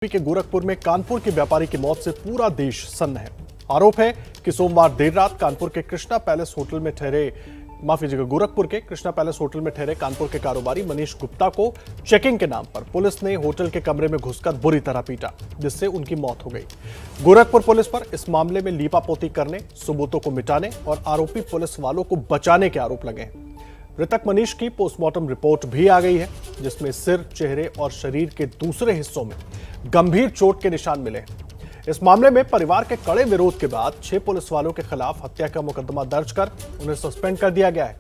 के गोरखपुर में कानपुर के व्यापारी की मौत से पूरा देश सन्न है। आरोप है कि सोमवार देर रात कानपुर के कृष्णा पैलेस होटल में ठहरे गोरखपुर के कृष्णा पैलेस होटल में ठहरे कानपुर के कारोबारी मनीष गुप्ता को चेकिंग के नाम पर पुलिस ने होटल के कमरे में घुसकर बुरी तरह पीटा, जिससे उनकी मौत हो गई। गोरखपुर पुलिस पर इस मामले में लीपापोती करने, सबूतों को मिटाने और आरोपी पुलिस वालों को बचाने के आरोप लगे हैं। मृतक मनीष की पोस्टमार्टम रिपोर्ट भी आ गई है, जिसमें सिर, चेहरे और शरीर के दूसरे हिस्सों में गंभीर चोट के निशान मिले। इस मामले में परिवार के कड़े विरोध के बाद 6 पुलिस वालों के खिलाफ हत्या का मुकदमा दर्ज कर उन्हें सस्पेंड कर दिया गया है,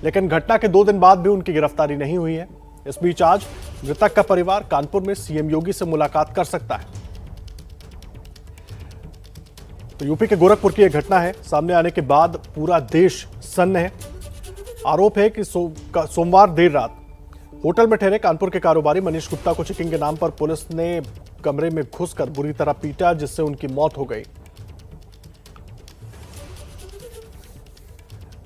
लेकिन घटना के 2 दिन बाद भी उनकी गिरफ्तारी नहीं हुई है। इस बीच आज मृतक का परिवार कानपुर में सीएम योगी से मुलाकात कर सकता है। तो यूपी के गोरखपुर की यह घटना है, सामने आने के बाद पूरा देश सन्न है। आरोप है कि सोमवार देर रात होटल में ठहरे कानपुर के कारोबारी मनीष गुप्ता को चेकिंग के नाम पर पुलिस ने कमरे में घुसकर बुरी तरह पीटा, जिससे उनकी मौत हो गई।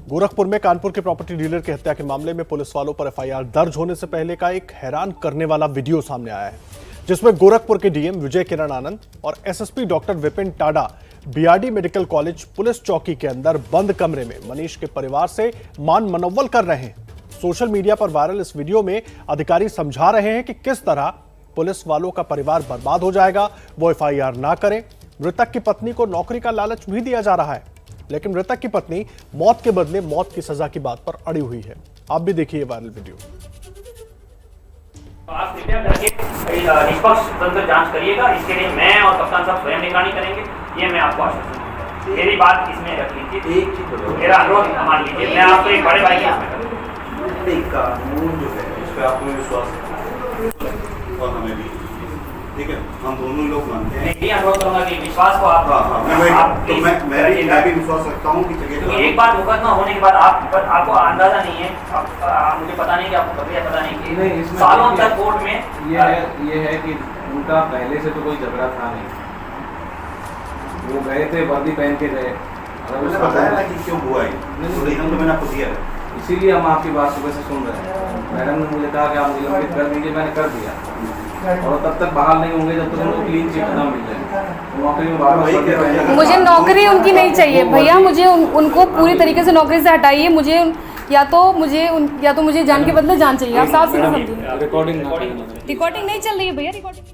गोरखपुर में कानपुर के प्रॉपर्टी डीलर की हत्या के मामले में पुलिस वालों पर एफआईआर दर्ज होने से पहले का एक हैरान करने वाला वीडियो सामने आया है, जिसमें गोरखपुर के डीएम विजय किरण आनंद और SSP doctor Vipin Tada BRD medical college police चौकी के अंदर बंद कमरे में मनीष के परिवार से मान मनोवल कर रहे हैं। सोशल मीडिया पर वायरल इस वीडियो में अधिकारी समझा रहे हैं कि किस तरह पुलिस वालों का परिवार बर्बाद हो जाएगा, वो एफआईआर ना करें। मृतक की पत्नी को नौकरी का लालच भी दिया जा रहा है, लेकिन मृतक की पत्नी मौत के बदले मौत की सजा की बात पर अड़ी हुई है। आप भी देखिए वायरल वीडियो। आप कृपया करके निष्पक्ष तंत्र जांच करिएगा, इसके लिए मैं और कप्तान साहब स्वयं निगरानी करेंगे, ये मैं आपको आश्वासन देता हूं। मेरी बात इसमें रख लीजिए, मेरा अनुरोध मान लीजिए, मैं आपको एक बड़े भाई के कानून जो है इस पर आपको विश्वास है और हमें भी, ठीक है, हम दोनों लोग मानते हैं। मैं अनुरोध करूंगा कि विश्वास को आप मैं भी विश्वास रखता हूँ कि एक बार मुकदमा होने के बाद आपको अंदाजा नहीं है, मुझे पता नहीं कि आपको प्रक्रिया पता नहीं, सालों तक कोर्ट में ये है कि उनका पहले से तो कोई झगड़ा था नहीं, वो गए थे वर्दी पहन के गए। मुझे बताया ना कि क्यों हुआ है, तो मैंने आपको दिया है, इसीलिए हम आपकी बात सुबह से सुन रहे हैं। मैडम ने मुझे कहा कि आप निलंबित कर दीजिए, मैंने कर दिया, और तब तक बाहर नहीं होंगे जब तक उनको क्लीन चिट ना मिल जाए। नौकरी में बार मुझे नौकरी उनकी नहीं चाहिए भैया, मुझे उनको पूरी तरीके से नौकरी से हटाइए। मुझे या तो मुझे जान के बदले जान चाहिए। आप साफ सीधे समझिए। रिकॉर्डिंग नहीं चल रही है भैया, रिकॉर्डिंग।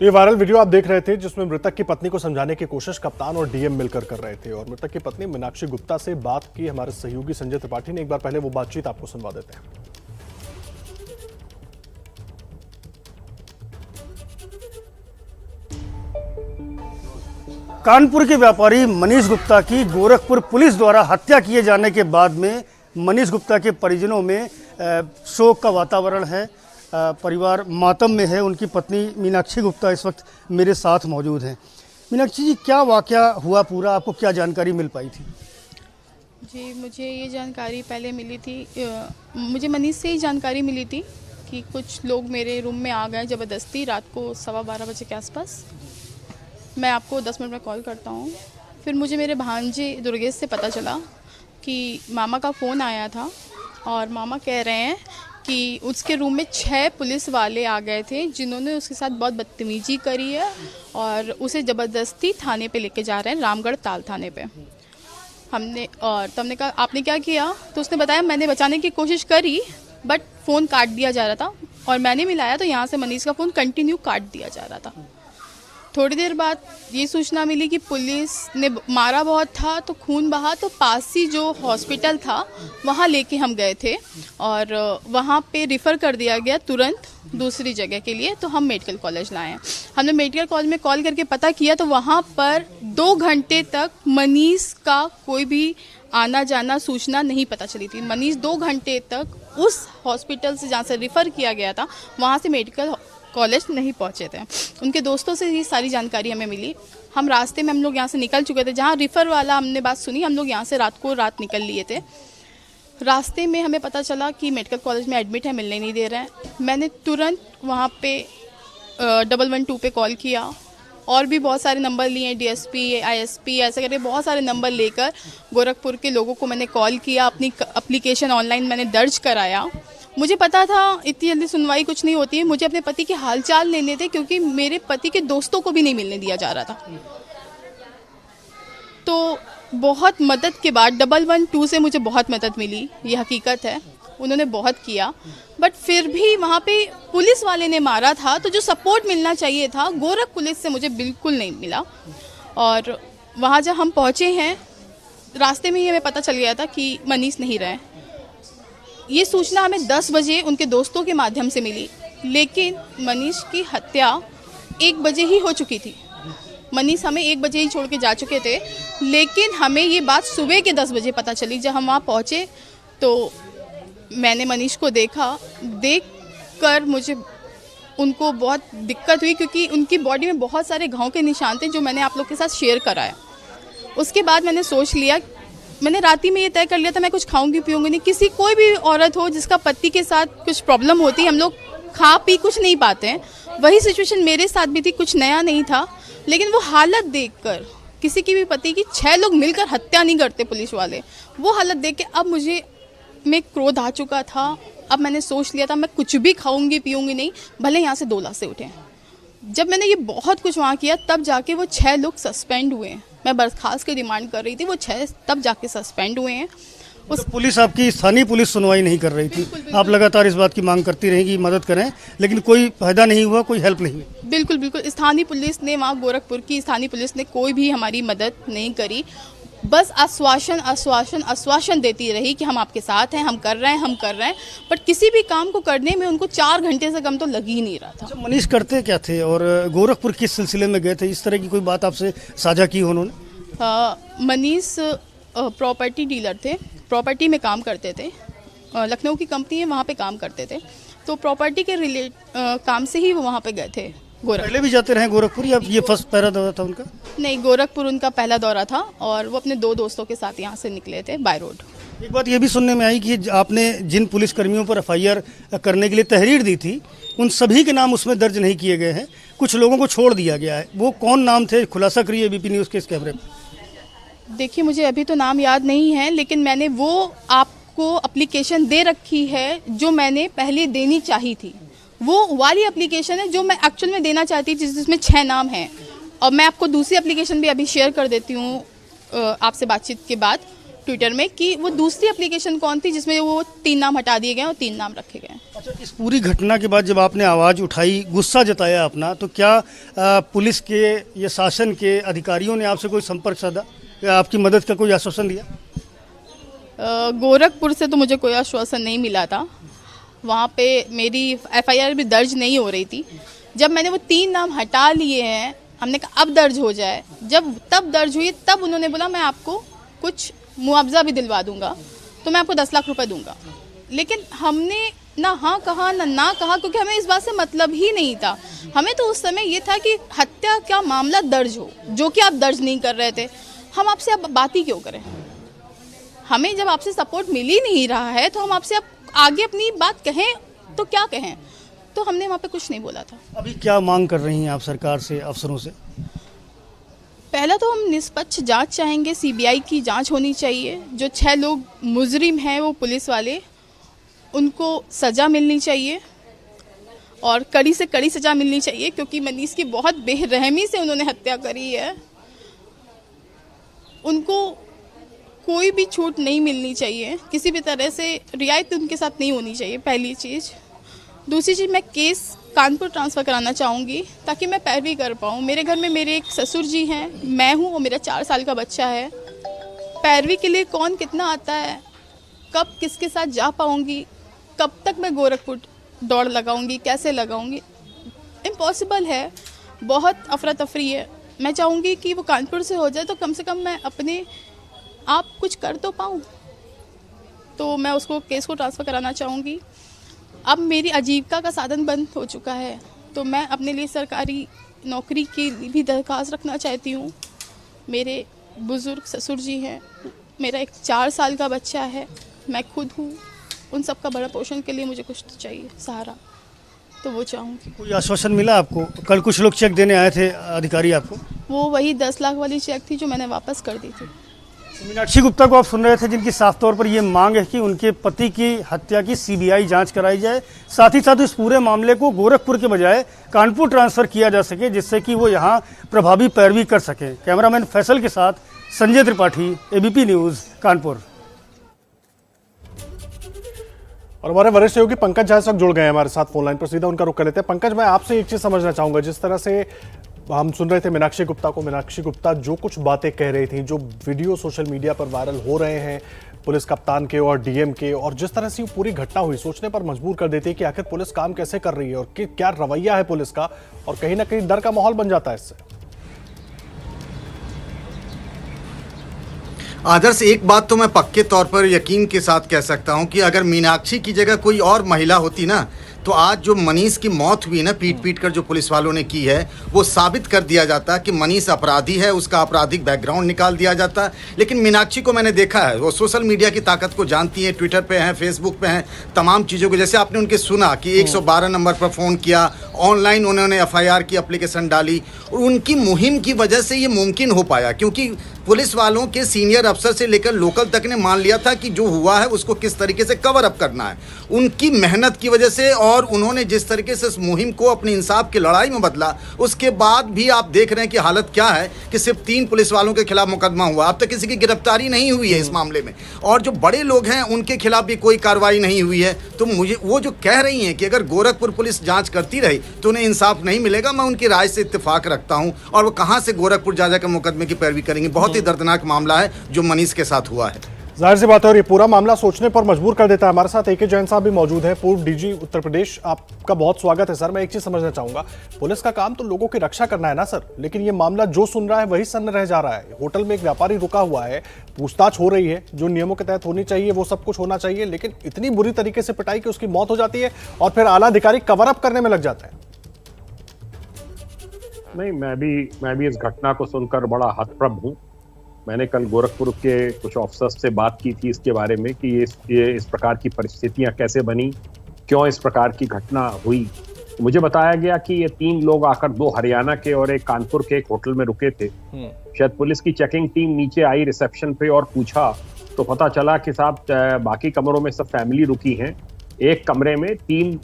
ये वायरल वीडियो आप देख रहे थे, जिसमें मृतक की पत्नी को समझाने की कोशिश कप्तान और डीएम मिलकर कर रहे थे, और मृतक की पत्नी मीनाक्षी गुप्ता से बात की हमारे सहयोगी संजय त्रिपाठी ने। एक बार पहले वो बातचीत आपको सुनवा देते हैं। कानपुर के व्यापारी मनीष गुप्ता की गोरखपुर पुलिस द्वारा हत्या किए जाने के बाद में मनीष गुप्ता के परिजनों में शोक का वातावरण है। परिवार मातम में है। उनकी पत्नी मीनाक्षी गुप्ता इस वक्त मेरे साथ मौजूद हैं। मीनाक्षी जी, क्या वाकया हुआ पूरा, आपको क्या जानकारी मिल पाई थी? जी, मुझे ये जानकारी पहले मिली थी, मुझे मनीष से ही जानकारी मिली थी कि कुछ लोग मेरे रूम में आ गए ज़बरदस्ती रात को 12:15 बजे के आसपास। मैं आपको 10 मिनट में कॉल करता हूँ। फिर मुझे मेरे भांजे दुर्गेश से पता चला कि मामा का फ़ोन आया था, और मामा कह रहे हैं कि उसके रूम में 6 पुलिस वाले आ गए थे, जिन्होंने उसके साथ बहुत बदतमीजी करी है और उसे ज़बरदस्ती थाने पे लेके जा रहे हैं, रामगढ़ ताल थाने पे। तुमने कहा आपने क्या किया, तो उसने बताया मैंने बचाने की कोशिश करी, बट फ़ोन काट दिया जा रहा था, और मैंने मिलाया तो यहाँ से मनीष का फ़ोन कंटिन्यू काट दिया जा रहा था। थोड़ी देर बाद ये सूचना मिली कि पुलिस ने मारा बहुत था, तो खून बहा, तो पास ही जो हॉस्पिटल था वहाँ लेके हम गए थे, और वहाँ पे रिफ़र कर दिया गया तुरंत दूसरी जगह के लिए। तो हम मेडिकल कॉलेज लाए हैं। हमने मेडिकल कॉलेज में कॉल करके पता किया, तो वहाँ पर 2 घंटे तक मनीष का कोई भी आना जाना सूचना नहीं पता चली थी। मनीष 2 घंटे तक उस हॉस्पिटल से जहाँ से रिफ़र किया गया था वहाँ से मेडिकल कॉलेज नहीं पहुँचे थे। उनके दोस्तों से ये सारी जानकारी हमें मिली। हम रास्ते में हम लोग यहाँ से निकल चुके थे, जहाँ रिफ़र वाला हमने बात सुनी, हम लोग यहाँ से रात निकल लिए थे। रास्ते में हमें पता चला कि मेडिकल कॉलेज में एडमिट है, मिलने नहीं दे रहे हैं। मैंने तुरंत वहाँ पे 112 पे कॉल किया, और भी बहुत सारे नंबर लिए, डीएसपी, आईएसपी, ऐसे करके बहुत सारे नंबर लेकर गोरखपुर के लोगों को मैंने कॉल किया। अपनी एप्लीकेशन ऑनलाइन मैंने दर्ज कराया, मुझे पता था इतनी जल्दी सुनवाई कुछ नहीं होती है, मुझे अपने पति के हालचाल लेने थे क्योंकि मेरे पति के दोस्तों को भी नहीं मिलने दिया जा रहा था। तो बहुत मदद के बाद 112 से मुझे बहुत मदद मिली, ये हकीकत है, उन्होंने बहुत किया, बट फिर भी वहाँ पे पुलिस वाले ने मारा था, तो जो सपोर्ट मिलना चाहिए था गोरख पुलिस से मुझे बिल्कुल नहीं मिला। और वहाँ जब हम पहुँचे हैं, रास्ते में ही हमें पता चल गया था कि मनीष नहीं रहे। ये सूचना हमें 10 बजे उनके दोस्तों के माध्यम से मिली, लेकिन मनीष की हत्या 1 बजे ही हो चुकी थी। मनीष हमें 1 बजे ही छोड़ के जा चुके थे, लेकिन हमें ये बात सुबह के 10 बजे पता चली। जब हम वहाँ पहुँचे तो मैंने मनीष को देखा, देख कर मुझे उनको बहुत दिक्कत हुई क्योंकि उनकी बॉडी में बहुत सारे घाव के निशान थे जो मैंने आप लोग के साथ शेयर कराया। उसके बाद मैंने सोच लिया, मैंने रात ही में ये तय कर लिया था मैं कुछ खाऊंगी पीऊंगी नहीं। किसी कोई भी औरत हो जिसका पति के साथ कुछ प्रॉब्लम होती है, हम लोग खा पी कुछ नहीं पाते हैं, वही सिचुएशन मेरे साथ भी थी, कुछ नया नहीं था। लेकिन वो हालत देखकर, किसी की भी पति की 6 लोग मिलकर हत्या नहीं करते पुलिस वाले, वो हालत देख के अब मुझे में क्रोध आ चुका था। अब मैंने सोच लिया था मैं कुछ भी खाऊंगी पीऊंगी नहीं, भले यहाँ से 2 लाशें उठे। जब मैंने ये बहुत कुछ वहाँ किया तब जाके वो 6 लोग सस्पेंड हुए हैं। मैं बर्खास्त की डिमांड कर रही थी, वो 6 तब जाके सस्पेंड हुए हैं। तो पुलिस, आपकी स्थानीय पुलिस सुनवाई नहीं कर रही थी, आप लगातार इस बात की मांग करती रही कि मदद करें, लेकिन कोई फायदा नहीं हुआ, कोई हेल्प नहीं हुई। बिल्कुल बिल्कुल, स्थानीय पुलिस ने, वहाँ गोरखपुर की स्थानीय पुलिस ने कोई भी हमारी मदद नहीं करी। बस आश्वासन देती रही कि हम आपके साथ हैं, हम कर रहे हैं, बट किसी भी काम को करने में उनको 4 घंटे से कम तो लग ही नहीं रहा था। अच्छा, मनीष करते क्या थे और गोरखपुर किस सिलसिले में गए थे, इस तरह की कोई बात आपसे साझा की उन्होंने? मनीष प्रॉपर्टी डीलर थे, प्रॉपर्टी में काम करते थे, लखनऊ की कंपनी है, वहाँ पे काम करते थे। तो प्रॉपर्टी के काम से ही वो वहाँ पे गए थे गोरखपुर। पहले भी जाते रहे गोरखपुर या ये फर्स्ट पहला दौरा था उनका? नहीं, गोरखपुर उनका पहला दौरा था और वो अपने 2 दोस्तों के साथ यहाँ से निकले थे बाय रोड। एक बात ये भी सुनने में आई कि आपने जिन पुलिस कर्मियों पर FIR करने के लिए तहरीर दी थी, उन सभी के नाम उसमें दर्ज नहीं किए गए हैं, कुछ लोगों को छोड़ दिया गया है। वो कौन नाम थे, खुलासा करिए BP न्यूज़ के इस कैमरे में। देखिए, मुझे अभी तो नाम याद नहीं है, लेकिन मैंने वो आपको एप्लीकेशन दे रखी है जो मैंने पहले देनी चाहिए थी। वो वाली एप्लीकेशन है जो मैं एक्चुअल में देना चाहती थी, जिसमें 6 नाम हैं। और मैं आपको दूसरी एप्लीकेशन भी अभी शेयर कर देती हूँ आपसे बातचीत के बाद ट्विटर में, कि वो दूसरी एप्लीकेशन कौन थी जिसमें वो 3 नाम हटा दिए गए और 3 नाम रखे गए। अच्छा, इस पूरी घटना के बाद जब आपने आवाज़ उठाई, गुस्सा जताया अपना, तो क्या पुलिस के या शासन के अधिकारियों ने आपसे कोई संपर्क साधा या आपकी मदद का कोई आश्वासन दिया? गोरखपुर से तो मुझे कोई आश्वासन नहीं मिला था। वहाँ पे मेरी FIR भी दर्ज नहीं हो रही थी। जब मैंने वो 3 नाम हटा लिए हैं, हमने कहा अब दर्ज हो जाए। जब तब दर्ज हुई तब उन्होंने बोला मैं आपको कुछ मुआवजा भी दिलवा दूंगा, तो मैं आपको 10 लाख रुपए दूंगा। लेकिन हमने ना हाँ कहा ना कहा, क्योंकि हमें इस बात से मतलब ही नहीं था। हमें तो उस समय ये था कि हत्या का मामला दर्ज हो, जो कि आप दर्ज नहीं कर रहे थे। हम आपसे अब बात ही क्यों करें? हमें जब आपसे सपोर्ट मिल ही नहीं रहा है तो हम आपसे अब आगे अपनी बात कहें तो क्या कहें? तो हमने वहाँ पे कुछ नहीं बोला था। अभी क्या मांग कर रही हैं आप सरकार से, अफसरों से? पहला तो हम निष्पक्ष जांच चाहेंगे, CBI की जांच होनी चाहिए। जो 6 लोग मुजरिम हैं वो पुलिस वाले, उनको सज़ा मिलनी चाहिए और कड़ी से कड़ी सज़ा मिलनी चाहिए, क्योंकि मनीष की बहुत बेरहमी से उन्होंने हत्या करी है। उनको कोई भी छूट नहीं मिलनी चाहिए, किसी भी तरह से रियायत उनके साथ नहीं होनी चाहिए, पहली चीज़। दूसरी चीज़, मैं केस कानपुर ट्रांसफ़र कराना चाहूँगी ताकि मैं पैरवी कर पाऊँ। मेरे घर में मेरे एक ससुर जी हैं, मैं हूँ और मेरा 4 साल का बच्चा है। पैरवी के लिए कौन कितना आता है, कब किसके साथ जा पाऊँगी, कब तक मैं गोरखपुर दौड़ लगाऊँगी, कैसे लगाऊँगी, इम्पॉसिबल है। बहुत अफरा तफरी है। मैं चाहूँगी कि वो कानपुर से हो जाए तो कम से कम मैं अपने आप कुछ कर तो पाऊँ। तो मैं उसको केस को ट्रांसफ़र कराना चाहूँगी। अब मेरी आजीविका का साधन बंद हो चुका है, तो मैं अपने लिए सरकारी नौकरी की भी दरख्वास्त रखना चाहती हूँ। मेरे बुज़ुर्ग ससुर जी हैं, मेरा एक 4 साल का बच्चा है, मैं खुद हूँ। उन सब का बड़ा पोषण के लिए मुझे कुछ तो चाहिए, सहारा, तो वो चाहूँगी। कोई आश्वासन मिला आपको? कल कुछ लोग चेक देने आए थे अधिकारी आपको? वो वही 10 लाख वाली चेक थी जो मैंने वापस कर दी थी। मीनाक्षी गुप्ता को आप सुन रहे थे, जिनकी साफ तौर पर ये मांग है कि उनके पति की हत्या की सीबीआई जांच कराई जाए, साथ ही साथ इस पूरे मामले को गोरखपुर के बजाय कानपुर ट्रांसफर किया जा सके, जिससे कि वो यहाँ प्रभावी पैरवी कर सके। कैमरामैन फैसल के साथ संजय त्रिपाठी, एबीपी न्यूज़, कानपुर। और हमारे वरिष्ठ सहयोगी पंकज झा जुड़ गए हैं हमारे साथ फोन लाइन पर, सीधा उनका रुख कर लेते हैं। पंकज, मैं आपसे एक चीज समझना चाहूंगा, जिस तरह से हम सुन रहे थे मीनाक्षी गुप्ता को, मीनाक्षी गुप्ता जो कुछ बातें कह रही थी, जो वीडियो सोशल मीडिया पर वायरल हो रहे हैं पुलिस कप्तान के और डीएम के, और जिस तरह से ये पूरी घटना हुई, सोचने पर मजबूर कर देती है कि आखिर पुलिस काम कैसे कर रही है और क्या रवैया है पुलिस का, और कहीं ना कहीं डर का माहौल बन जाता है इससे। आदर्श, एक बात तो मैं पक्के तौर पर यकीन के साथ कह सकता हूं कि अगर मीनाक्षी की जगह कोई और महिला होती ना, तो आज जो मनीष की मौत हुई ना, पीट पीट कर जो पुलिस वालों ने की है, वो साबित कर दिया जाता कि मनीष अपराधी है, उसका आपराधिक बैकग्राउंड निकाल दिया जाता। लेकिन मीनाक्षी को मैंने देखा है, वो सोशल मीडिया की ताकत को जानती है, ट्विटर पे हैं, फेसबुक पे हैं, तमाम चीज़ों को, जैसे आपने उनके सुना कि 112 नंबर पर फ़ोन किया, ऑनलाइन उन्होंने FIR की एप्लीकेशन डाली, और उनकी मुहिम की वजह से ये मुमकिन हो पाया, क्योंकि पुलिस वालों के सीनियर अफसर से लेकर लोकल तक ने मान लिया था कि जो हुआ है उसको किस तरीके से कवर अप करना है। उनकी मेहनत की वजह से, और उन्होंने जिस तरीके से इस मुहिम को अपनी इंसाफ की लड़ाई में बदला, उसके बाद भी आप देख रहे हैं कि हालत क्या है कि सिर्फ 3 पुलिस वालों के खिलाफ मुकदमा हुआ, अब तक किसी की गिरफ्तारी नहीं हुई है इस मामले में, और जो बड़े लोग हैं उनके खिलाफ भी कोई कार्रवाई नहीं हुई है। तो मुझे वो जो कह रही हैं कि अगर गोरखपुर पुलिस जाँच करती रही तो उन्हें इंसाफ नहीं मिलेगा, मैं उनकी राय से इत्तेफाक रखता हूँ। और वो कहाँ से गोरखपुर जा जाकर मुकदमे की पैरवी करेंगे। बहुत ही दर्दनाक मामला है जो मनीष के साथ हुआ है। जाहिर सी बात है, और ये पूरा मामला सोचने पर मजबूर कर देता है। हमारे साथ AK जैन साहब भी मौजूद हैं, पूर्व DG उत्तर प्रदेश। आपका बहुत स्वागत है सर। मैं एक चीज समझना चाहूंगा, पुलिस का काम तो लोगों की रक्षा करना है ना सर, लेकिन ये मामला जो सुन रहा है वही सन्न रह जा रहा है। होटल में एक व्यापारी रुका हुआ है, पूछताछ हो रही है, जो नियमों के तहत होनी चाहिए वो सब कुछ होना चाहिए, लेकिन इतनी बुरी तरीके से पिटाई कि उसकी मौत हो जाती है और फिर आला अधिकारी कवर अप करने में लग जाता है। नहीं, मैं भी इस घटना को सुनकर बड़ा हतप्रभ हूँ। मैंने कल गोरखपुर के कुछ ऑफिसर्स से बात की थी इसके बारे में कि ये इस प्रकार की परिस्थितियां कैसे बनी, क्यों इस प्रकार की घटना हुई। मुझे बताया गया कि ये 3 लोग आकर 2 हरियाणा के और एक कानपुर के एक होटल में रुके थे। शायद पुलिस की चेकिंग टीम नीचे आई रिसेप्शन पे और पूछा तो पता चला कि साहब बाकी कमरों में सब फैमिली रुकी हैं, एक कमरे में 3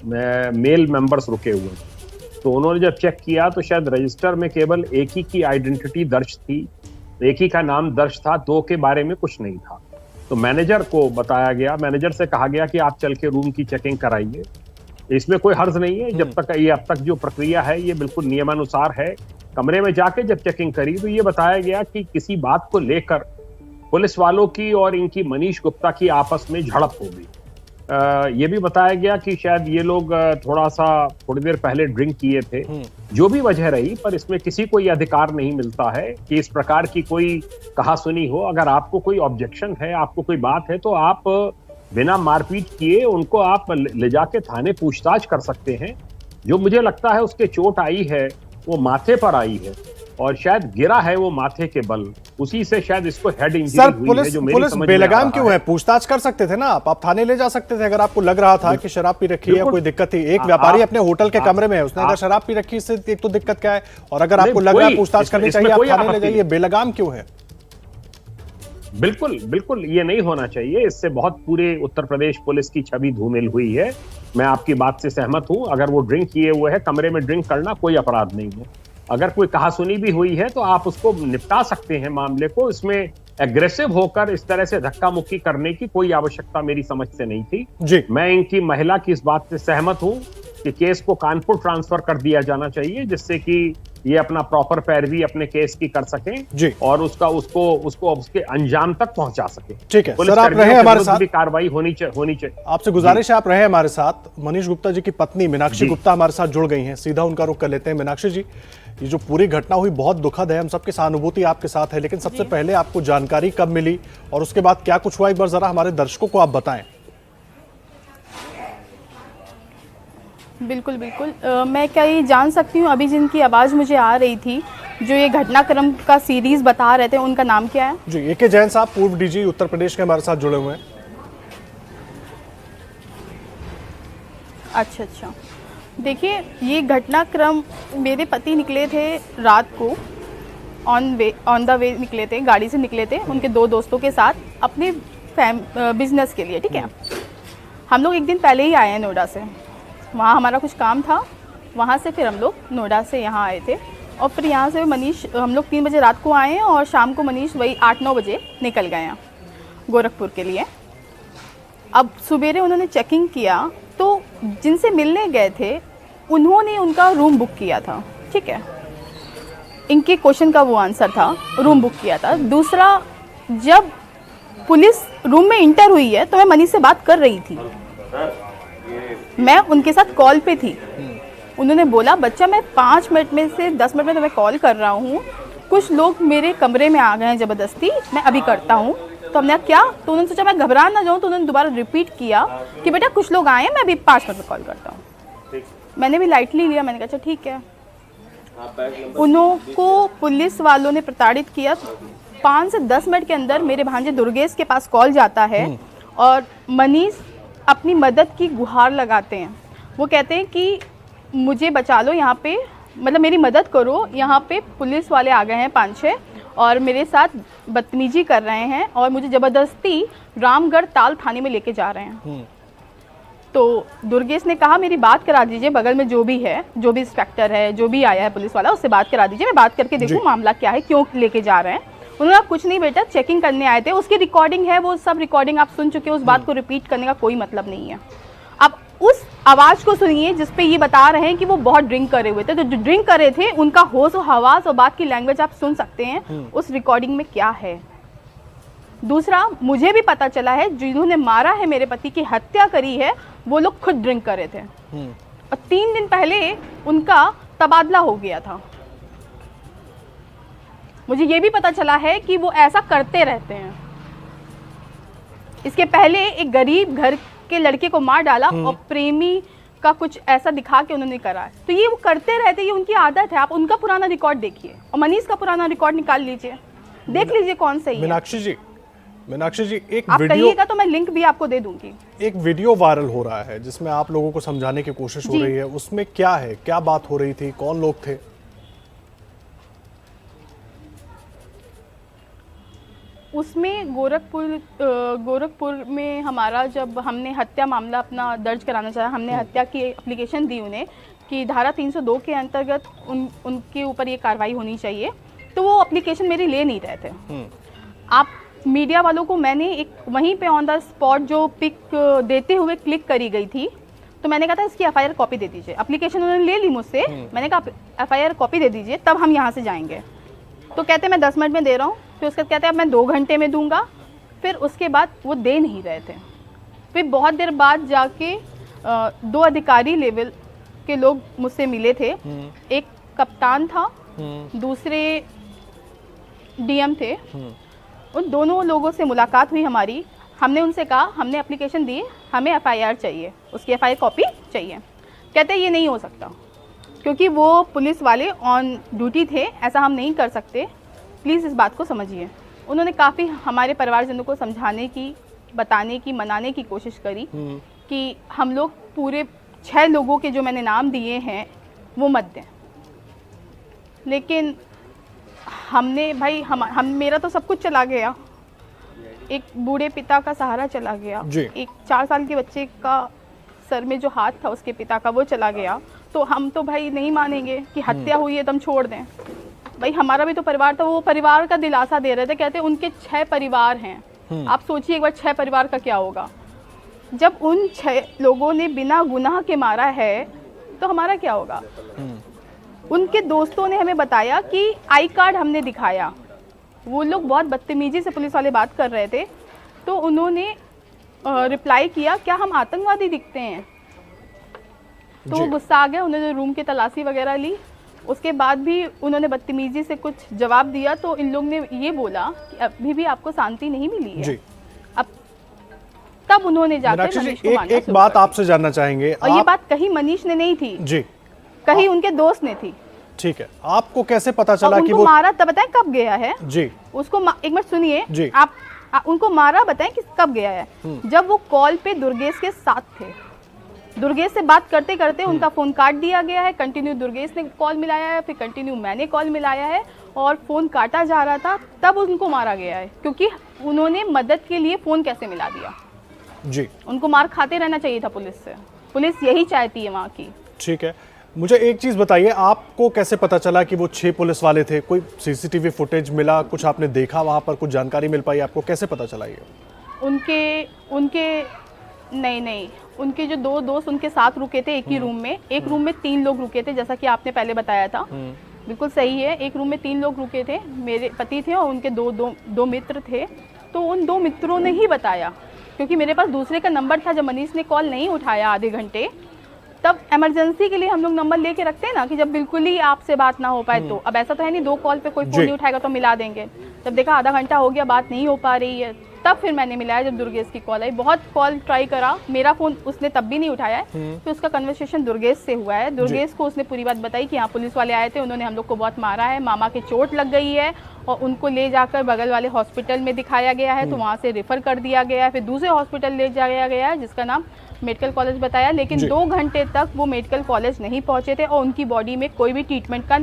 मेल मेंबर्स रुके हुए हैं। तो उन्होंने जब चेक किया तो शायद रजिस्टर में केवल एक ही की आइडेंटिटी दर्ज थी, एक ही का नाम दर्ज था, 2 के बारे में कुछ नहीं था। तो मैनेजर को बताया गया, मैनेजर से कहा गया कि आप चल के रूम की चेकिंग कराइए, इसमें कोई हर्ज नहीं है। जब तक ये अब तक जो प्रक्रिया है ये बिल्कुल नियमानुसार है। कमरे में जाके जब चेकिंग करी तो ये बताया गया कि किसी बात को लेकर पुलिस वालों की और इनकी मनीष गुप्ता की आपस में झड़प हो गई। ये भी बताया गया कि शायद ये लोग थोड़ी देर पहले ड्रिंक किए थे। जो भी वजह रही, पर इसमें किसी को ये अधिकार नहीं मिलता है कि इस प्रकार की कोई कहासुनी हो। अगर आपको कोई ऑब्जेक्शन है, आपको कोई बात है, तो आप बिना मारपीट किए उनको आप ले जाके थाने पूछताछ कर सकते हैं। जो मुझे लगता है उसके चोट आई है वो माथे पर आई है, और शायद गिरा है वो माथे के बल, उसी से शायद इसको हेड इंजरी हुई है। जो पुलिस बेलगाम क्यों है? पूछताछ कर सकते थे ना आप थाने ले जा सकते थे अगर आपको लग रहा था कि शराब पी रखी है, कोई दिक्कत थी। एक व्यापारी अपने होटल के कमरे में है, उसने अगर शराब पी रखी है एक तो दिक्कत क्या है, और अगर आपको लग रहा है पूछताछ करनी चाहिए आप थाने ले जाइए। बेलगाम क्यों है? बिल्कुल ये नहीं होना चाहिए। इससे बहुत पूरे उत्तर प्रदेश पुलिस की छवि धूमिल हुई है। मैं आपकी बात से सहमत हूं। अगर वो ड्रिंक किए हुए है, कमरे में ड्रिंक करना कोई अपराध नहीं है। अगर कोई कहासुनी भी हुई है तो आप उसको निपटा सकते हैं मामले को। इसमें एग्रेसिव होकर इस तरह से धक्का मुक्की करने की कोई आवश्यकता मेरी समझ से नहीं थी जी। मैं इनकी महिला की इस बात से सहमत हूं कि केस को कानपुर ट्रांसफर कर दिया जाना चाहिए, जिससे कि ये अपना प्रॉपर पैरवी अपने केस की कर सकें जी, और उसको उसके अंजाम तक पहुंचा सके। ठीक है सर, आप रहे हमारे साथ, कार्रवाई होनी चाहिए। आपसे गुजारिश है आप रहे हमारे साथ। मनीष गुप्ता जी की पत्नी मीनाक्षी गुप्ता हमारे साथ जुड़ गई हैं, सीधा उनका रुख कर लेते हैं। मीनाक्षी जी, ये जो पूरी घटना हुई बहुत दुखद है, हम सबकी सहानुभूति आपके साथ है, लेकिन सबसे पहले आपको जानकारी कब मिली और उसके बाद क्या कुछ हुआ, एक बार जरा हमारे दर्शकों को आप बताएं। बिल्कुल मैं क्या ये जान सकती हूँ, अभी जिनकी आवाज़ मुझे आ रही थी, जो ये घटनाक्रम का सीरीज बता रहे थे, उनका नाम क्या है? जी, AK जैन साहब पूर्व DG उत्तर प्रदेश के हमारे साथ जुड़े हुए हैं। अच्छा, देखिए ये घटनाक्रम, मेरे पति निकले थे रात को ऑन द वे निकले थे, गाड़ी से निकले थे उनके 2 दोस्तों के साथ अपने बिजनेस के लिए, ठीक है। हम लोग एक दिन पहले ही आए हैं नोएडा से, वहाँ हमारा कुछ काम था, वहाँ से फिर हम लोग नोएडा से यहाँ आए थे और फिर यहाँ से मनीष, हम लोग 3 बजे रात को आए हैं और शाम को मनीष वही 8-9 बजे निकल गए हैं गोरखपुर के लिए। अब सवेरे उन्होंने चेकिंग किया तो जिनसे मिलने गए थे उन्होंने उनका रूम बुक किया था, ठीक है, इनके क्वेश्चन का वो आंसर था, रूम बुक किया था। दूसरा, जब पुलिस रूम में इंटर हुई है तो मैं मनीष से बात कर रही थी, मैं उनके साथ कॉल पे थी। उन्होंने बोला बच्चा मैं 5 मिनट में से 10 मिनट में तुम्हें कॉल कर रहा हूँ, कुछ लोग मेरे कमरे में आ गए हैं ज़बरदस्ती, मैं अभी करता हूँ। तो हमने क्या, तो उन्होंने सोचा मैं घबरा ना जाऊँ, तो उन्होंने दोबारा रिपीट किया कि बेटा कुछ लोग आए हैं, मैं अभी 5 मिनट में कॉल करता हूँ। मैंने भी लाइटली लिया, मैंने कहा अच्छा ठीक है। उनको पुलिस वालों ने प्रताड़ित किया। 5 से 10 मिनट के अंदर मेरे भांजे दुर्गेश के पास कॉल जाता है और मनीष अपनी मदद की गुहार लगाते हैं। वो कहते हैं कि मुझे बचा लो, यहाँ पे मतलब मेरी मदद करो, यहाँ पे पुलिस वाले आ गए हैं 5-6 और मेरे साथ बदतमीजी कर रहे हैं और मुझे ज़बरदस्ती रामगढ़ ताल थाने में लेके जा रहे हैं। तो दुर्गेश ने कहा मेरी बात करा दीजिए, बगल में जो भी है, जो भी इंस्पेक्टर है, जो भी आया है पुलिस वाला, उससे बात करा दीजिए, मैं बात करके देखूँ मामला क्या है, क्यों लेके जा रहे हैं। उन्होंने कुछ नहीं बेटा, चेकिंग करने आए थे, उसकी रिकॉर्डिंग है, वो सब रिकॉर्डिंग आप सुन चुके हो, उस बात को रिपीट करने का कोई मतलब नहीं है। अब उस आवाज़ को सुनिए जिसपे ये बता रहे हैं कि वो बहुत ड्रिंक करे हुए थे, तो जो ड्रिंक कर रहे थे उनका होश और हवास और बात की लैंग्वेज आप सुन सकते हैं उस रिकॉर्डिंग में क्या है। दूसरा, मुझे भी पता चला है जिन्होंने मारा है, मेरे पति की हत्या करी है, वो लोग खुद ड्रिंक कर रहे थे और 3 दिन पहले उनका तबादला हो गया था। मुझे ये भी पता चला है कि वो ऐसा करते रहते हैं। इसके पहले एक गरीब घर के लड़के को मार डाला और प्रेमी का कुछ ऐसा दिखा के उन्होंने करा है। तो ये वो करते रहते, ये उनकी आदत है। आप उनका पुराना रिकॉर्ड देखिए और मनीष का पुराना रिकॉर्ड निकाल लीजिए, देख लीजिए कौन सही है। मीनाक्षी जी एक आप वीडियो, कहिएगा तो मैं लिंक भी आपको दे दूंगी। एक वीडियो वायरल हो रहा है जिसमें आप लोगों को समझाने की कोशिश हो रही है, उसमें क्या है, क्या बात हो रही थी, कौन लोग थे? उसमें गोरखपुर में हमारा, जब हमने हत्या मामला अपना दर्ज कराना चाहा, हमने हत्या की एप्लीकेशन दी उन्हें कि धारा 302 के अंतर्गत उनके ऊपर ये कार्रवाई होनी चाहिए, तो वो एप्लीकेशन मेरी ले नहीं रहे थे। आप मीडिया वालों को मैंने एक वहीं पे ऑन द स्पॉट जो पिक देते हुए क्लिक करी गई थी, तो मैंने कहा था इसकी FIR कॉपी दे दीजिए। एप्लीकेशन उन्होंने ले ली मुझसे, मैंने कहा FIR कॉपी दे दीजिए, तब हम यहाँ से जाएंगे। तो कहते मैं 10 मिनट में दे रहा हूँ, फिर उसके कहते हैं अब मैं 2 घंटे में दूंगा, फिर उसके बाद वो दे नहीं रहे थे। फिर बहुत देर बाद जाके 2 अधिकारी लेवल के लोग मुझसे मिले थे, एक कप्तान था, दूसरे DM थे। उन दोनों लोगों से मुलाकात हुई हमारी। हमने उनसे कहा हमने एप्लीकेशन दी, हमें FIR चाहिए, उसकी FIR कॉपी चाहिए। कहते ये नहीं हो सकता क्योंकि वो पुलिस वाले ऑन ड्यूटी थे, ऐसा हम नहीं कर सकते, प्लीज़ इस बात को समझिए। उन्होंने काफ़ी हमारे परिवारजनों को समझाने की, बताने की, मनाने की कोशिश करी कि हम लोग पूरे 6 लोगों के जो मैंने नाम दिए हैं वो मत दें। लेकिन हमने भाई हम मेरा तो सब कुछ चला गया, एक बूढ़े पिता का सहारा चला गया, एक 4 साल के बच्चे का सर में जो हाथ था उसके पिता का वो चला गया, तो हम तो भाई नहीं मानेंगे कि हत्या हुई है तो हम छोड़ दें। भाई हमारा भी तो परिवार था, वो परिवार का दिलासा दे रहे थे, कहते उनके 6 परिवार हैं। आप सोचिए एक बार 6 परिवार का क्या होगा। जब उन 6 लोगों ने बिना गुनाह के मारा है तो हमारा क्या होगा। उनके दोस्तों ने हमें बताया कि आई कार्ड हमने दिखाया, वो लोग बहुत बदतमीजी से पुलिस वाले बात कर रहे थे, तो उन्होंने रिप्लाई किया क्या हम आतंकवादी दिखते हैं। तो वो गुस्सा आ गया, उन्होंने रूम की तलाशी वगैरह ली, उसके बाद भी उन्होंने बदतमीजी से कुछ जवाब दिया। तो इन लोग ने ये बोला कि अभी भी आपको शांति नहीं मिली है। अब तब उन्होंने जाकर मनीष को मारना एक बात आपसे जानना चाहेंगे, और ये बात कहीं मनीष ने नहीं थी जी, कहीं उनके दोस्त ने थी। ठीक है, आपको कैसे पता चला कि वो मारा तब बताएं कब गया है जी, उसको एक मिनट सुनिए, आप उनको मारा बताएं कि कब गया है। जब वो कॉल पे दुर्गेश के साथ थे, दुर्गेश से बात करते करते उनका फ़ोन काट दिया गया है। कंटिन्यू दुर्गेश ने कॉल मिलाया है, फिर कंटिन्यू मैंने कॉल मिलाया है और फ़ोन काटा जा रहा था, तब उनको मारा गया है। क्योंकि उन्होंने मदद के लिए फ़ोन कैसे मिला दिया जी, उनको मार खाते रहना चाहिए था पुलिस से। पुलिस यही चाहती है वहाँ की। ठीक है, मुझे एक चीज़ बताइए, आपको कैसे पता चला कि वो 6 पुलिस वाले थे? कोई सीसीटीवी फुटेज मिला, कुछ आपने देखा वहाँ पर, कुछ जानकारी मिल पाई आपको? कैसे पता चला ये? नहीं, उनके जो 2 दोस्त उनके साथ रुके थे एक ही रूम में। एक रूम में 3 लोग रुके थे, जैसा कि आपने पहले बताया था। बिल्कुल सही है, एक रूम में 3 लोग रुके थे। मेरे पति थे और उनके दो मित्र थे। तो उन 2 मित्रों ने ही बताया, क्योंकि मेरे पास दूसरे का नंबर था। जब मनीष ने कॉल नहीं उठाया आधे घंटे, तब इमरजेंसी के लिए हम लोग नंबर लेके रखते हैं ना, कि जब बिल्कुल ही आपसे बात ना हो पाए तो। अब ऐसा तो है नहीं 2 कॉल पे कोई फ़ोन नहीं उठाएगा तो मिला देंगे। जब देखा आधा घंटा हो गया, बात नहीं हो पा रही है, तब फिर मैंने मिलाया। जब दुर्गेश की कॉल आई, बहुत कॉल ट्राई करा, मेरा फ़ोन उसने तब भी नहीं उठाया है। फिर उसका कन्वर्सेशन दुर्गेश से हुआ है। दुर्गेश को उसने पूरी बात बताई कि हाँ पुलिस वाले आए थे, उन्होंने हम लोग को बहुत मारा है, मामा के चोट लग गई है और उनको ले जाकर बगल वाले हॉस्पिटल में दिखाया गया है, तो वहाँ से रेफ़र कर दिया गया है। फिर दूसरे हॉस्पिटल ले जाया गया है जिसका नाम मेडिकल कॉलेज बताया, लेकिन 2 घंटे तक वो मेडिकल कॉलेज नहीं पहुँचे थे और उनकी बॉडी में कोई भी ट्रीटमेंट का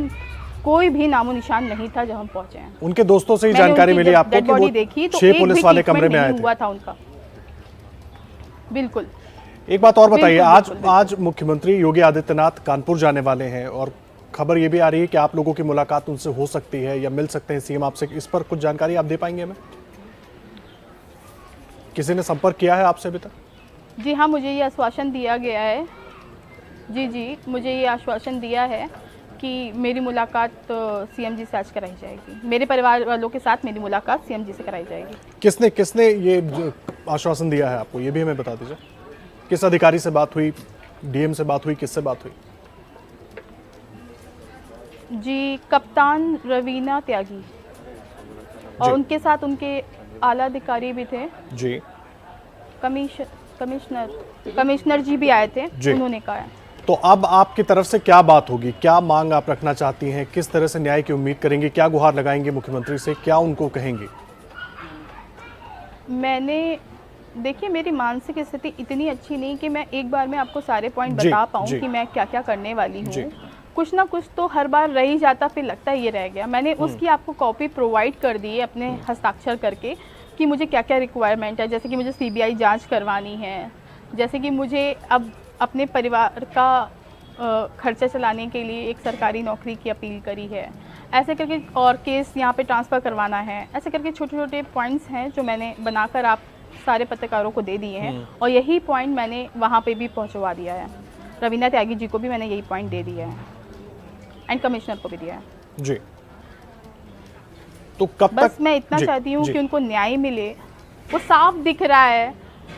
कोई भी नामो निशान नहीं था जब हम पहुँचे हैं। उनके दोस्तों से ही जानकारी मिली आपको कि वो देखी तो 6 पुलिस वाले कमरे में आए थे? हुआ था उनका। बिल्कुल। एक बात और बताइए, आज मुख्यमंत्री योगी आदित्यनाथ कानपुर जाने वाले हैं और खबर ये भी आ रही है कि आप लोगों की मुलाकात उनसे हो सकती है या मिल सकते हैं सीएम आपसे। इस पर कुछ जानकारी आप दे पाएंगे हमें? किसी ने संपर्क किया है आपसे अभी तक? जी हाँ, मुझे ये आश्वासन दिया गया है। जी, मुझे ये आश्वासन दिया है कि मेरी मुलाकात सीएम जी से आज कराई जाएगी। मेरे परिवार वालों के साथ मेरी मुलाकात सीएम जी से कराई जाएगी। किसने ये आश्वासन दिया है आपको, ये भी हमें बता दीजिए। किस अधिकारी से बात हुई, डीएम से बात हुई, किससे बात हुई? जी, कप्तान रवीना त्यागी और उनके साथ उनके आला अधिकारी भी थे जी। कमिश्नर जी भी आए थे, उन्होंने कहा है। तो अब आपकी तरफ से क्या बात होगी, क्या मांग आप रखना चाहती हैं, किस तरह से न्याय की उम्मीद करेंगी, क्या गुहार लगाएंगे मुख्यमंत्री से, क्या उनको कहेंगे? देखिए, मेरी मानसिक स्थिति इतनी अच्छी नहीं कि मैं एक बार में आपको सारे पॉइंट बता पाऊँ कि मैं क्या क्या करने वाली हूँ। कुछ ना कुछ तो हर बार रह ही जाता, फिर लगता है ये रह गया। मैंने उसकी आपको कॉपी प्रोवाइड कर दी है अपने हस्ताक्षर करके कि मुझे क्या क्या रिक्वायरमेंट है। जैसे कि मुझे सीबीआई जांच करवानी है, जैसे कि मुझे अब अपने परिवार का खर्चा चलाने के लिए एक सरकारी नौकरी की अपील करी है, ऐसे करके, और केस यहाँ पे ट्रांसफ़र करवाना है। ऐसे करके छोटे छोटे पॉइंट्स हैं जो मैंने बनाकर आप सारे पत्रकारों को दे दिए हैं और यही पॉइंट मैंने वहाँ पे भी पहुँचवा दिया है। रवीना त्यागी जी को भी मैंने यही पॉइंट दे दिया है एंड कमिश्नर को भी दिया है जी। तो कब बस तक मैं इतना चाहती हूँ कि उनको न्याय मिले। वो साफ दिख रहा है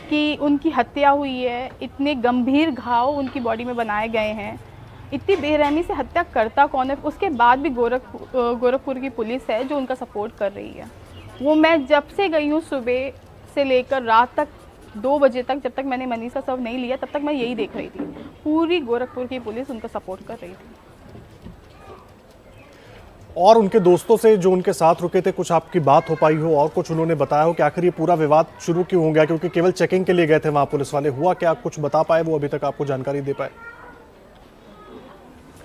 कि उनकी हत्या हुई है, इतने गंभीर घाव उनकी बॉडी में बनाए गए हैं। इतनी बेरहमी से हत्या करता कौन है? उसके बाद भी गोरखपुर की पुलिस है जो उनका सपोर्ट कर रही है। वो मैं जब से गई हूँ सुबह से लेकर रात तक 2 बजे तक, जब तक मैंने मनीष का शव नहीं लिया तब तक मैं यही देख रही थी। पूरी गोरखपुर की पुलिस उनका सपोर्ट कर रही थी। और उनके दोस्तों से जो उनके साथ रुके थे, कुछ आपकी बात हो पाई हो और कुछ उन्होंने बताया हो कि आखिर ये पूरा विवाद शुरू क्यों हो गया? क्योंकि केवल चेकिंग के लिए गए थे वहाँ पुलिस वाले, हुआ क्या, कुछ बता पाए वो अभी तक आपको जानकारी दे पाए?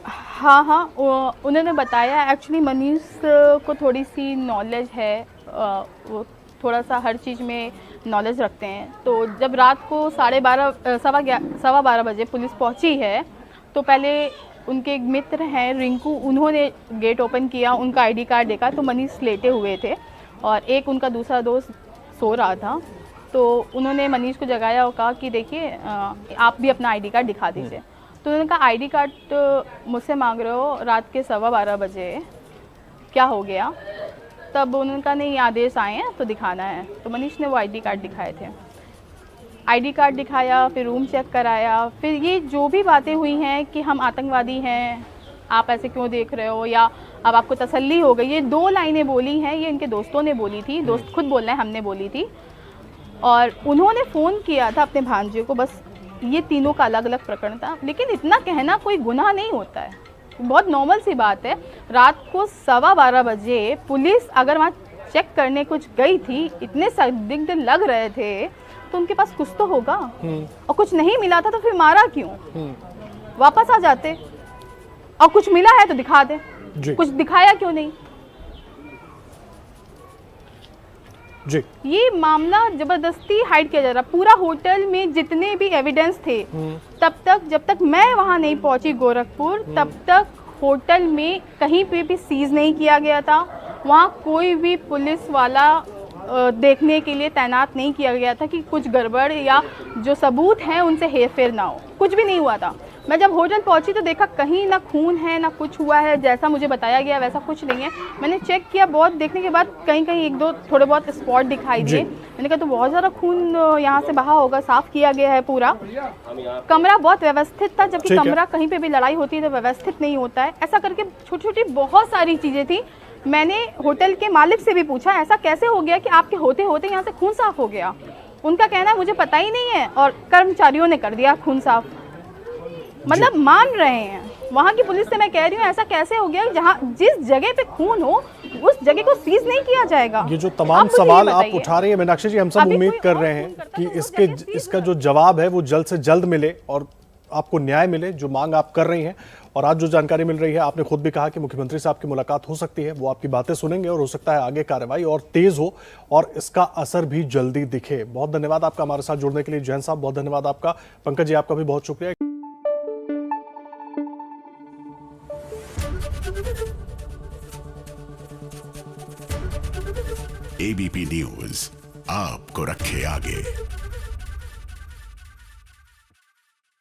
हाँ, उन्होंने बताया। एक्चुअली मनीष को थोड़ी सी नॉलेज है, वो थोड़ा सा हर चीज़ में नॉलेज रखते हैं। तो जब रात को 12:30 बजे पुलिस पहुंची है तो पहले उनके एक मित्र हैं रिंकू, उन्होंने गेट ओपन किया, उनका आईडी कार्ड देखा तो मनीष लेटे हुए थे और एक उनका दूसरा दोस्त सो रहा था। तो उन्होंने मनीष को जगाया और कहा कि देखिए आप भी अपना आईडी कार्ड दिखा दीजिए। तो उन्होंने कहा आईडी कार्ड मुझसे मांग रहे हो रात के 12:15 बजे, क्या हो गया? तब उन्होंने कहा नहीं, आदेश आए हैं तो दिखाना है। तो मनीष ने वो आईडी कार्ड दिखाए थे। आईडी कार्ड दिखाया, फिर रूम चेक कराया, फिर ये जो भी बातें हुई हैं कि हम आतंकवादी हैं, आप ऐसे क्यों देख रहे हो, या अब आपको तसल्ली हो गई, ये 2 लाइनें बोली हैं। ये इनके दोस्तों ने बोली थी, दोस्त खुद बोल रहे हैं हमने बोली थी। और उन्होंने फ़ोन किया था अपने भांजे को। बस ये तीनों का अलग अलग प्रकरण था। लेकिन इतना कहना कोई गुनाह नहीं होता है, बहुत नॉर्मल सी बात है। रात को 12:15 बजे पुलिस अगर वहाँ चेक करने कुछ गई थी, इतने संदिग्ध लग रहे थे, तो उनके पास कुछ तो होगा, और कुछ नहीं मिला था तो फिर मारा क्यों? वापस आ जाते, और कुछ मिला है तो दिखा दे, कुछ दिखाया क्यों नहीं? जी। ये मामला जबरदस्ती हाइड किया जा रहा। पूरा होटल में जितने भी एविडेंस थे, तब तक जब तक मैं वहां नहीं पहुंची गोरखपुर, तब तक होटल में कहीं पे भी सीज नहीं किया गया था। वहां कोई भी पुलिस वाला देखने के लिए तैनात नहीं किया गया था कि कुछ गड़बड़ या जो सबूत हैं उनसे हेरफेर ना हो। कुछ भी नहीं हुआ था। मैं जब होटल पहुंची तो देखा कहीं ना खून है ना कुछ हुआ है, जैसा मुझे बताया गया वैसा कुछ नहीं है। मैंने चेक किया, बहुत देखने के बाद कहीं कहीं एक दो थोड़े बहुत स्पॉट दिखाई दिए। मैंने कहा तो बहुत ज़्यादा खून यहाँ से बहा होगा, साफ किया गया है पूरा। कमरा बहुत व्यवस्थित था, जबकि कमरा कहीं पे भी लड़ाई होती है तो व्यवस्थित नहीं होता है। ऐसा करके छोटी छोटी बहुत सारी चीज़ें थी। मैंने होटल के मालिक से भी पूछा ऐसा कैसे हो गया कि आपके होते होते यहाँ से खून साफ हो गया। उनका कहना है मुझे पता ही नहीं है और कर्मचारियों ने कर दिया खून साफ। मतलब मान रहे हैं वहाँ की पुलिस से। मैं कह रही हूँ ऐसा कैसे हो गया जहाँ जिस जगह पे खून हो उस जगह को सीज नहीं किया जाएगा। ये जो तमाम सवाल आप उठा रही हैं मीनाक्षी जी, हम सब उम्मीद कर रहे हैं कि इसका जो जवाब है वो जल्द से जल्द मिले और आपको न्याय मिले, जो मांग आप कर रही हैं। और आज जो जानकारी मिल रही है, आपने खुद भी कहा कि मुख्यमंत्री साहब की मुलाकात हो सकती है, वो आपकी बातें सुनेंगे और हो सकता है आगे कार्रवाई और तेज हो और इसका असर भी जल्दी दिखे। बहुत धन्यवाद आपका हमारे साथ जुड़ने के लिए जैन साहब, बहुत धन्यवाद आपका। पंकज जी आपका भी बहुत शुक्रिया। एबीपी न्यूज आपको रखे आगे।